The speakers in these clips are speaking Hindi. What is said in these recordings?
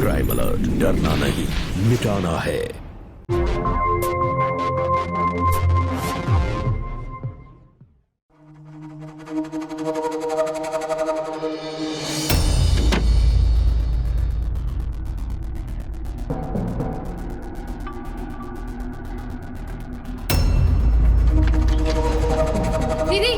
क्राइम अलर्ट, डरना नहीं मिटाना है। दीदी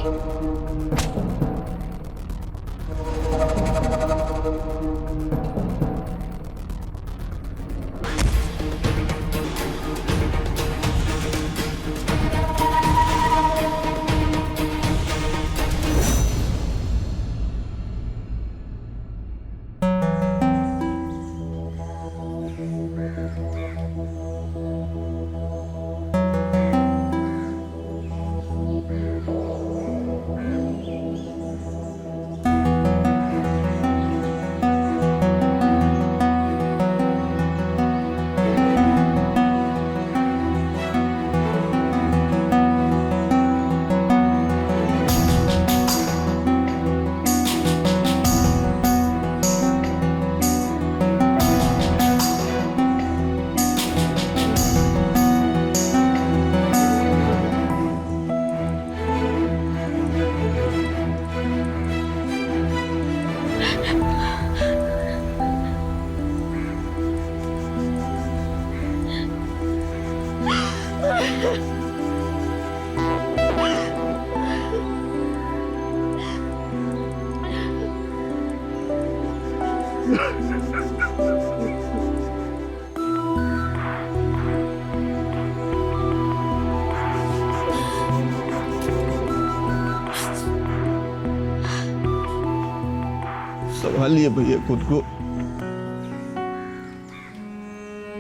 संभालिए भैया खुद को।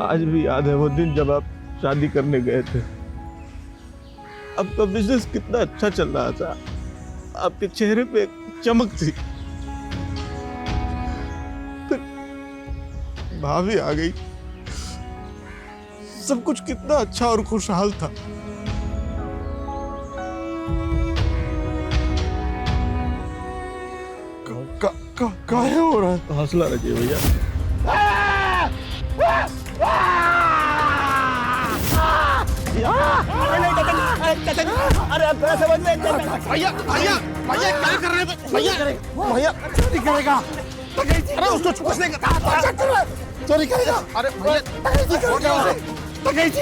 आज भी याद है वो दिन जब आप शादी करने गए थे। आपका बिजनेस कितना अच्छा चल रहा था, आपके चेहरे पे एक चमक थी। फिर भाभी आ गई, सब कुछ कितना अच्छा और खुशहाल था। काहे हो रहा है? हौसला रखिए भैया। अरे आप कैसे समझ में भैया भैया भैया क्या कर रहे हैं भैया भैया चोरी करेगा। अरे उसको छोड़ने का चोरी करेगा। अरे भैया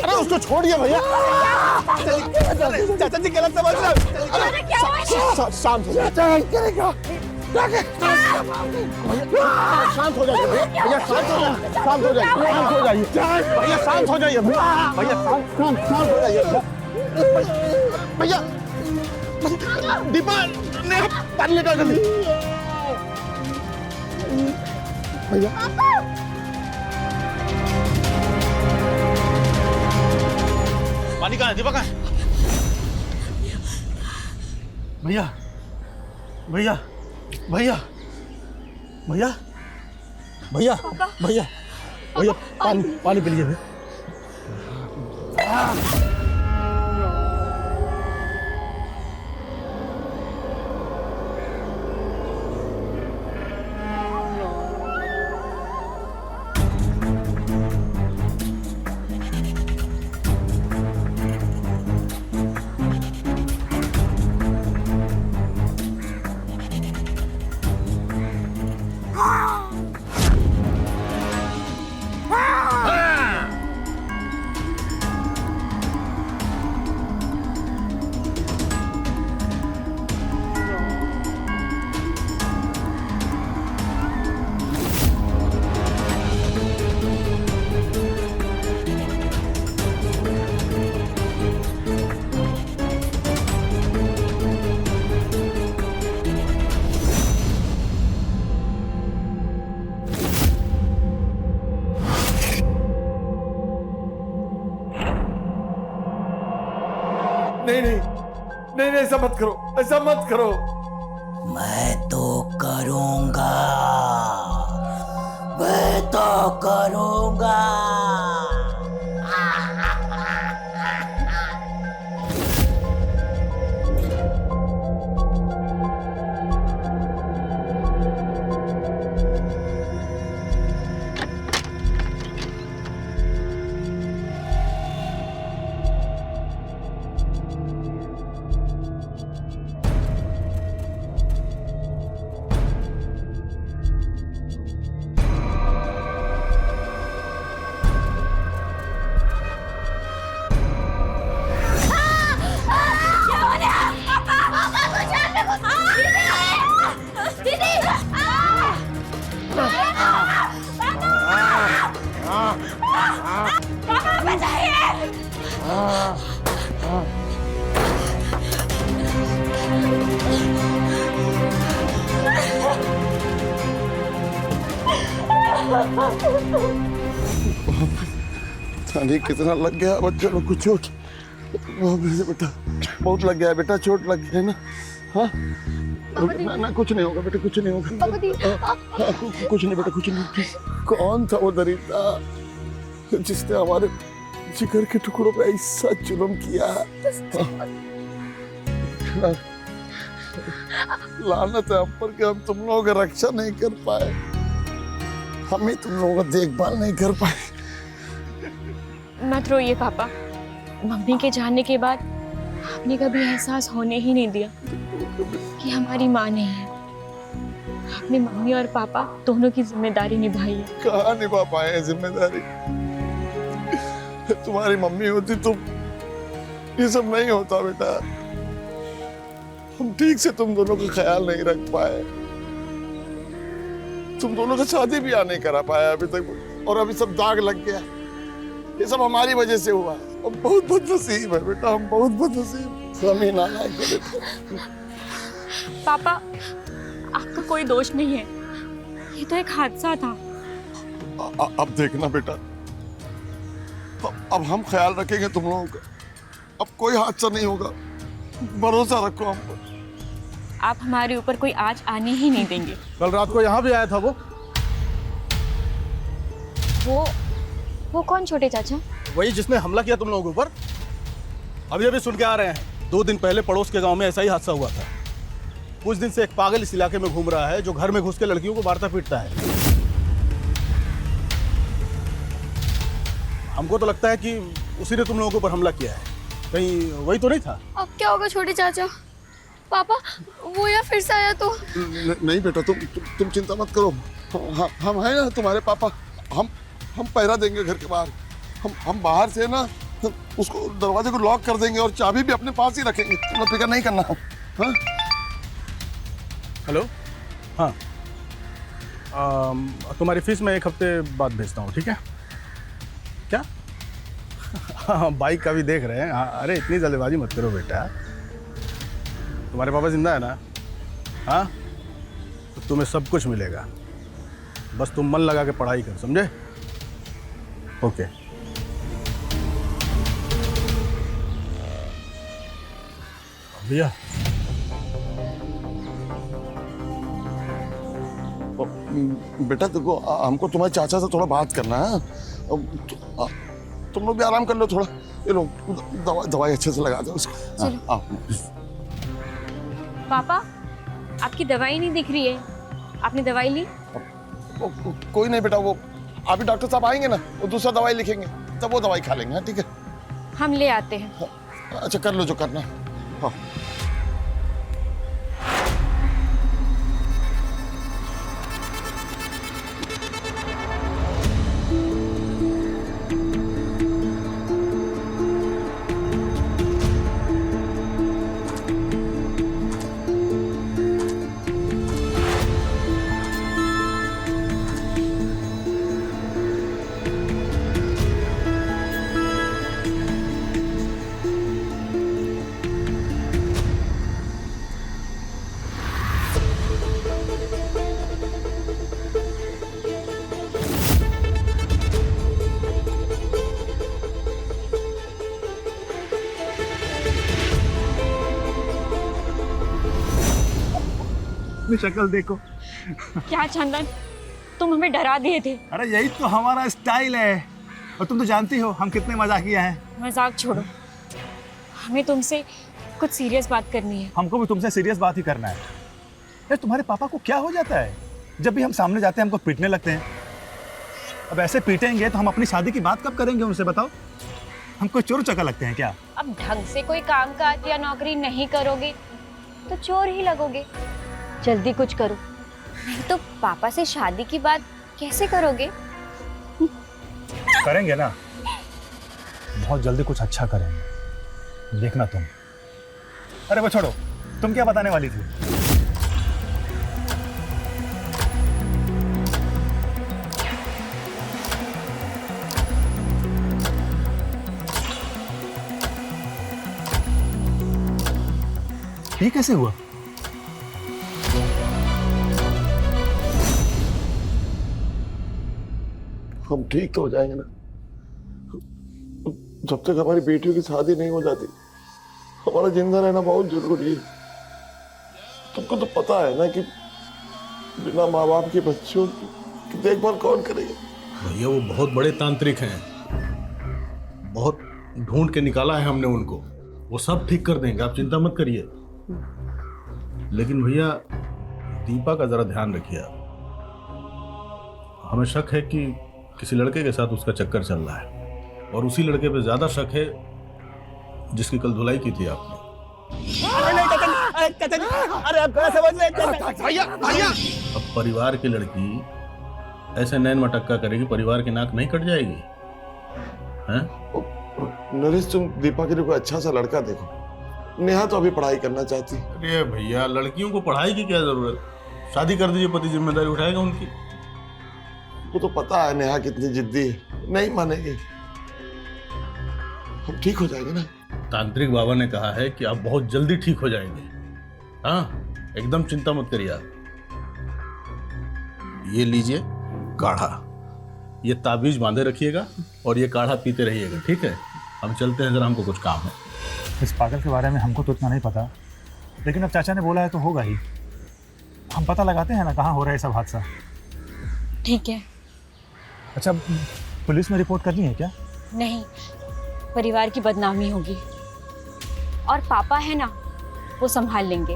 अरे उसको छोड़िए भैया। चाचा जी गलत समझ रहे हो। शांत हो जाए करेगा। शांत हो जाइए भैया, शांत हो जाइए, शांत हो जाइए, शांत हो जाइए भैया, शांत हो जाइए भैया, शांत हो जाइए भैया। दीपा ने पानी निकाल कर दी भैया। पानी कहाँ है? दीपा कहाँ है? भैया भैया भैया भैया भैया भैया भैया पानी पानी पी लीजिए। नहीं नहीं नहीं नहीं, ऐसा मत करो, ऐसा मत करो। मैं तो करूंगा, मैं तो करूंगा। क्या चाहिए? थाने कितना लग गया बच्चों लोग को चोट? बेटा बहुत लग गया है बेटा, चोट लग गई है ना? हाँ ना कुछ नहीं होगा बेटा, कुछ नहीं होगा। कुछ नहीं बेटा, कुछ नहीं। कौन था वो दरिंदा जिसने हमारे जिगर के टुकड़ों पे ऐसा जुल्म किया? लानत है हम पर कि हम तुम लोगों का रक्षा नहीं कर पाए, हम ही तुम लोगों का देखभाल नहीं कर पाए। मत रोइए पापा, मम्मी के जाने के बाद आपने कभी एहसास होने ही नहीं दिया कि हमारी माँ नहीं है। आपने मम्मी और पापा दोनों की जिम्मेदारी निभाई है। कहाँ निभा पाए हैं जिम्मेदारी? तुम्हारी मम्मी होती तो ये सब नहीं होता बेटा। हम ठीक से तुम दोनों का ख्याल नहीं रख पाए, तुम दोनों का शादी भी नहीं करा पाया अभी तक, और अभी सब दाग लग गया। ये सब हमारी वजह से हुआ। हम बहुत बदनसीब है बेटा, हम बहुत बदनसीब। हम ही नालायक है बेटा। पापा, आपका कोई दोष नहीं है, ये तो एक हादसा था। अब देखना बेटा, अब हम ख्याल रखेंगे तुम लोगों का। अब कोई हादसा नहीं होगा, भरोसा रखो हम पर। आप हमारे ऊपर कोई आँच आने ही नहीं देंगे। कल रात को यहाँ भी आया था वो कौन छोटे चाचा? वही जिसने हमला किया तुम लोगों के ऊपर। अभी अभी सुन के आ रहे हैं, 2 दिन पहले पड़ोस के गांव में ऐसा ही हादसा हुआ था। कुछ दिन से एक पागल इस इलाके में घूम रहा है जो घर में घुस के लड़कियों को मारता पीटता है। हमको तो लगता है कि उसी ने तुम लोगों के ऊपर हमला किया है। कहीं वही तो नहीं था? अब क्या होगा छोटे चाचा? पापा वो या फिर से आया तो? नहीं बेटा, तुम चिंता मत करो। हम हैं ना तुम्हारे पापा। हम पहरा देंगे घर के बाहर। हम बाहर से ना उसको दरवाजे को लॉक कर देंगे और चाबी भी अपने पास ही रखेंगे। तुम फिक्र नहीं करना। हाँ? हेलो, हाँ, तुम्हारी फीस मैं 1 हफ्ते बाद भेजता हूँ, ठीक है? क्या? हाँ, बाइक का भी देख रहे हैं। हाँ, अरे इतनी जल्दबाजी मत करो बेटा। तुम्हारे पापा जिंदा है ना? हाँ, तो तुम्हें सब कुछ मिलेगा, बस तुम मन लगा के पढ़ाई कर, समझे? ओके। भैया, बेटा देखो, हमको तुम्हारे चाचा से थोड़ा बात करना है। तुम लोग भी आराम कर लो थोड़ा। ये लो दवाई अच्छे से लगा दो उसको। आओ। पापा, आपकी दवाई नहीं दिख रही है, आपने दवाई ली? कोई नहीं बेटा, वो अभी डॉक्टर साहब आएंगे ना, वो दूसरा दवाई लिखेंगे, तब वो दवाई खा लेंगे। हाँ ठीक है, हम ले आते हैं। अच्छा कर लो जो करना। हाँ। शक्ल देखो। क्या चंदन, तुम हमें डरा दिए थे। अरे यही तो हमारा स्टाइल है, और तुम तो जानती हो हम कितने मजाकिया हैं। मजाक छोड़ो, हमें तुमसे कुछ सीरियस बात करनी है। हमको भी तुमसे सीरियस बात ही करना है। यार तुम्हारे पापा को क्या हो जाता है? जब भी हम सामने जाते हैं हमको पीटने लगते हैं। अब ऐसे पीटेंगे तो हम अपनी शादी की बात कब करेंगे उनसे, बताओ? हमको चोर चक्का लगते हैं क्या? अब ढंग से कोई काम काज या नौकरी नहीं करोगे तो चोर ही लगोगे। जल्दी कुछ करो, नहीं तो पापा से शादी की बात कैसे करोगे? करेंगे ना, बहुत जल्दी कुछ अच्छा करेंगे, देखना तुम। अरे वो छोड़ो, तुम क्या बताने वाली थी? ये कैसे हुआ? हम ठीक तो हो जाएंगे ना, जब तक हमारी बेटियों की शादी नहीं हो जाती हमारा जिंदा रहना बहुत जरूरी है। तुमको तो पता है ना कि बिना माँ बाप के बच्चों की देखभाल कौन करेगा। भैया वो बहुत बड़े तांत्रिक हैं, बहुत ढूंढ के निकाला है हमने उनको, वो सब ठीक कर देंगे, आप चिंता मत करिए। लेकिन भैया दीपा का जरा ध्यान रखिए आप। हमें शक है कि किसी लड़के के साथ उसका चक्कर चल रहा है, और उसी लड़के पे ज्यादा शक है जिसकी कल धुलाई की थी आपने। अरे आप गलत समझ रहे हैं भैया। भैया अब परिवार की लड़की ऐसे नैन मटक्का करेगी, परिवार की नाक नहीं कट जाएगी हैं? नरेश तुम दीपा के लिए कोई अच्छा सा लड़का देखो। नेहा तो अभी पढ़ाई करना चाहती। अरे भैया लड़कियों को पढ़ाई की क्या जरूरत, शादी कर दीजिए, पति जिम्मेदारी उठाएगा उनकी। वो तो पता है नेहा कितनी जिद्दी है, नहीं मानेगी। हम ठीक हो जाएंगे ना। तांत्रिक बाबा ने कहा है कि आप बहुत जल्दी ठीक हो जाएंगे। हाँ एकदम चिंता मत करिए आप। ये लीजिए काढ़ा, ये ताबीज बांधे रखिएगा और ये काढ़ा पीते रहिएगा, ठीक है? हम चलते हैं, जरा हमको कुछ काम है। इस पागल के बारे में हमको तो इतना नहीं पता, लेकिन अब चाचा ने बोला है तो होगा ही। हम पता लगाते हैं ना कहाँ हो रहा है सब हादसा। ठीक है। अच्छा पुलिस में रिपोर्ट करनी है क्या? नहीं, परिवार की बदनामी होगी, और पापा है ना वो संभाल लेंगे।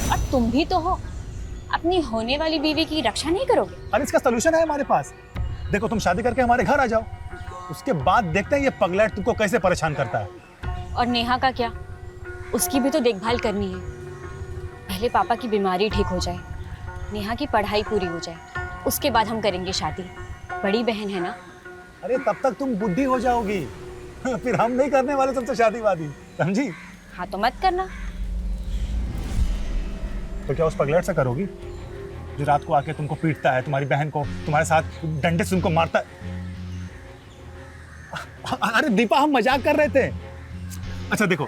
और तुम भी तो हो, अपनी होने वाली बीवी की रक्षा नहीं करोगे? अरे इसका सोल्यूशन है हमारे पास। देखो तुम शादी करके हमारे घर आ जाओ, उसके बाद देखते हैं ये पगलैट तुमको कैसे परेशान करता है। और नेहा का क्या, उसकी भी तो देखभाल करनी है। पहले पापा की बीमारी ठीक हो जाए, नेहा की पढ़ाई पूरी हो जाए, उसके बाद हम करेंगे शादी। बड़ी बहन है ना। अरे तब तक तुम बुढ़ी हो जाओगी फिर हम नहीं करने वाले तुमसे शादी वादी, समझी? हाँ तो मत करना। तो क्या उस पगलैट से करोगी जो रात को आके तुमको पीटता है, तुम्हारी बहन को तुम्हारे साथ डंडे से तुमको मारता है? अरे दीपा हम मजाक कर रहे थे। अच्छा देखो,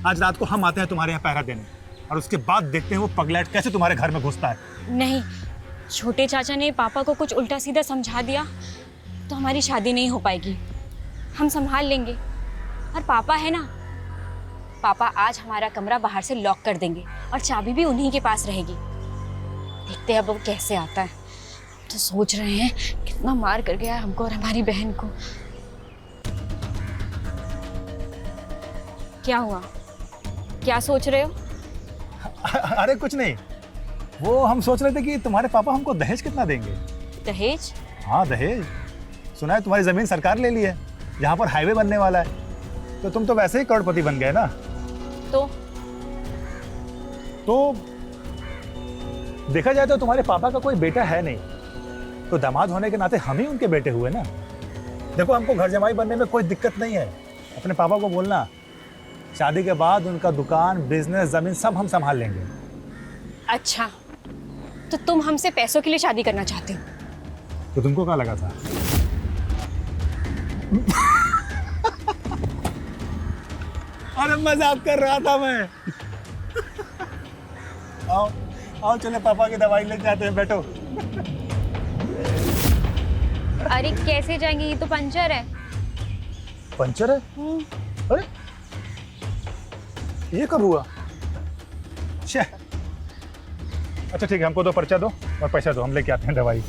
आज रात को हम आते हैं तुम्हारे यहाँ पहरा देने, और उसके बाद देखते हैं वो पगलैट कैसे तुम्हारे घर में घुसता है। नहीं, छोटे चाचा ने पापा को कुछ उल्टा सीधा समझा दिया तो हमारी शादी नहीं हो पाएगी। हम संभाल लेंगे। और पापा है ना, पापा आज हमारा कमरा बाहर से लॉक कर देंगे और चाबी भी उन्हीं के पास रहेगी। देखते हैं अब वो कैसे आता है। तो सोच रहे हैं कितना मार कर गया हमको और हमारी बहन को। क्या हुआ, क्या सोच रहे हो? अरे कुछ नहीं, वो हम सोच रहे थे कि तुम्हारे पापा हमको दहेज कितना देंगे। दहेज? हाँ दहेज। सुना है तुम्हारी जमीन सरकार ले ली है, जहाँ पर हाईवे बनने वाला है। तो तुम तो वैसे ही करोड़पति बन गए ना। तो देखा जाए तो तुम्हारे पापा का कोई बेटा है नहीं, तो दामाद होने के नाते हम ही उनके बेटे हुए ना। देखो हमको घर जमाई बनने में कोई दिक्कत नहीं है। अपने पापा को बोलना शादी के बाद उनका दुकान, बिजनेस, जमीन सब हम संभाल लेंगे। अच्छा, तो तुम हमसे पैसों के लिए शादी करना चाहते हो? तो तुमको क्या लगा था? अरे मजाक कर रहा था मैं। आओ आओ चले पापा की दवाई ले जाते हैं, बैठो। अरे कैसे जाएंगे, ये तो पंचर है। पंचर है? अरे ये कब हुआ? अच्छा ठीक है, हमको 2 पर्चा दो और पैसा दो, हम लेके आते हैं दवाई।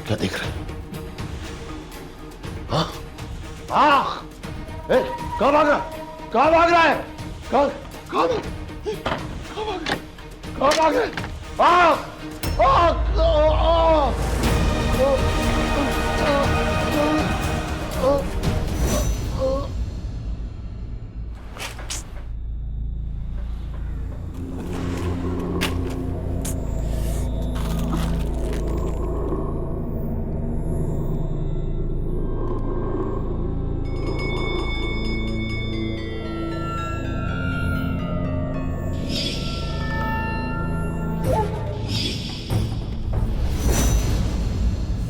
क्या देख रहे? हाँ? हाँ? कहाँ भाग रहा? कहाँ भाग रहा है? कहाँ कहाँ भाग रहा है?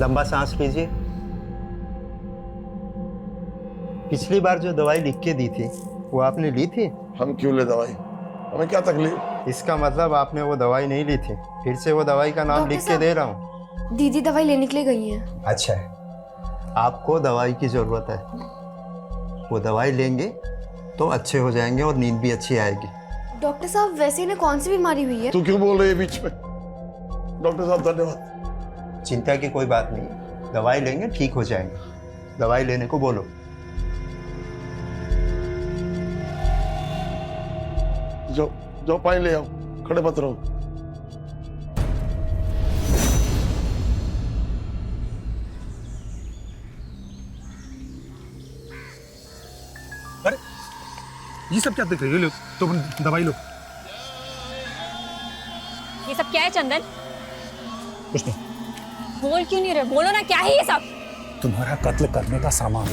लंबा सांस लीजिए। पिछली बार जो दवाई लिख के दी थी वो आपने ली थी? हम क्यों ले दवाई, हमें क्या तकलीफ? इसका मतलब आपने वो दवाई नहीं ली थी। फिर से वो दवाई का नाम लिख के दे रहा हूँ। दीदी दवाई लेने के लिए गई हैं। अच्छा है, आपको दवाई की जरूरत है। वो दवाई लेंगे तो अच्छे हो जाएंगे और नींद भी अच्छी आएगी। डॉक्टर साहब वैसे इन्हें कौन सी बीमारी हुई है? तू क्यों बोल रही है बीच में? डॉक्टर साहब धन्यवाद। चिंता की कोई बात नहीं, दवाई लेंगे ठीक हो जाएंगे। दवाई लेने को बोलो। जाओ जाओ पानी ले आओ, खड़े मत रहो। अरे ये सब क्या देख रही हो? लो तो दवाई लो। ये सब क्या है चंदन? कुछ नहीं। बोल क्यों नहीं रहे? बोलो ना, क्या है ये सब? तुम्हारा कत्ल करने का सामान।